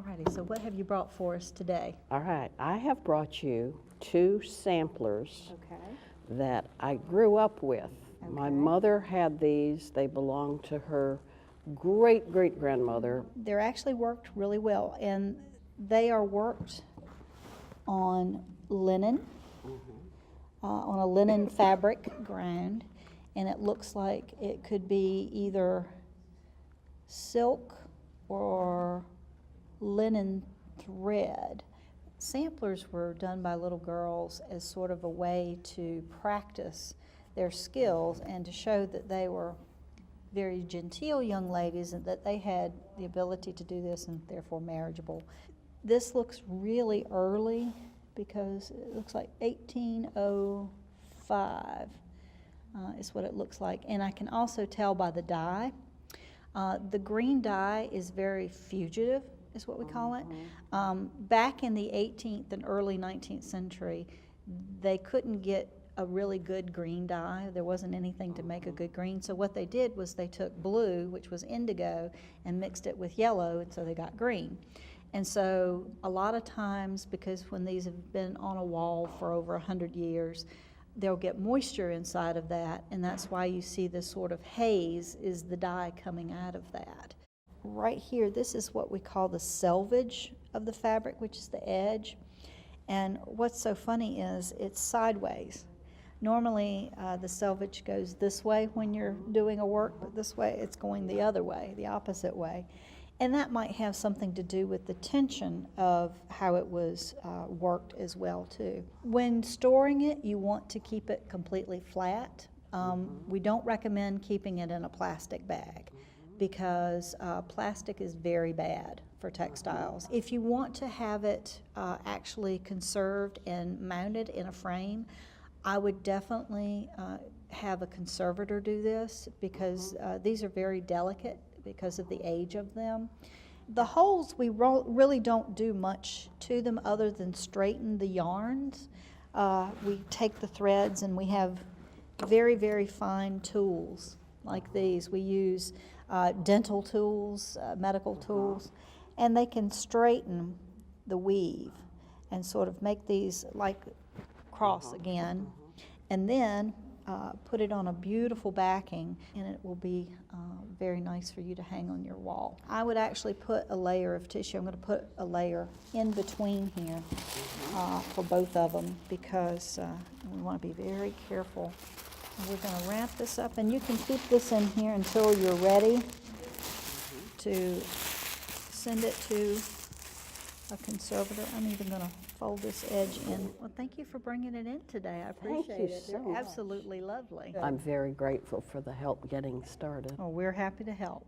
righty, so what have you brought for us today? All right, I have brought you 2 samplers Okay. that I grew up with. My Okay. mother had these. They belong to her great-great-grandmother. They're actually worked really well, and they are worked on linen, on a linen fabric ground, and it looks like it could be either silk or linen thread. Samplers were done by little girls as sort of a way to practice their skills and to show that they were very genteel young ladies and that they had the ability to do this and therefore marriageable. This looks really early because it looks like 1805 is what it looks like. And I can also tell by the dye. The green dye is very fugitive, is what we call it. Back in the 18th and early 19th century, they couldn't get a really good green dye. There wasn't anything to make a good green. So what they did was they took blue, which was indigo, and mixed it with yellow, and so they got green. And so a lot of times, because when these have been on a wall for over 100 years, they'll get moisture inside of that, and that's why you see this sort of haze is the dye coming out of that. Right here, this is what we call the selvage of the fabric, which is the edge. And what's so funny is it's sideways. Normally, the selvage goes this way when you're doing a work, but this way it's going the other way, the opposite way. And that might have something to do with the tension of how it was worked as well, too. When storing it, you want to keep it completely flat. We don't recommend keeping it in a plastic bag because plastic is very bad for textiles. If you want to have it actually conserved and mounted in a frame, I would definitely have a conservator do this because these are very delicate because of the age of them. The holes, we really don't do much to them other than straighten the yarns. We take the threads and we have very, very fine tools like these. We use dental tools, medical tools, and they can straighten the weave and sort of make these like cross again, and then put it on a beautiful backing, and it will be very nice for you to hang on your wall. I would actually put a layer of tissue. I'm going to put a layer in between here for both of them because we want to be very careful. And we're going to wrap this up, and you can keep this in here until you're ready to send it to a conservator. I'm even going to fold this edge in. Well, thank you for bringing it in today. I appreciate it. Thank you so much. Absolutely lovely. I'm very grateful for the help getting started. Well, we're happy to help.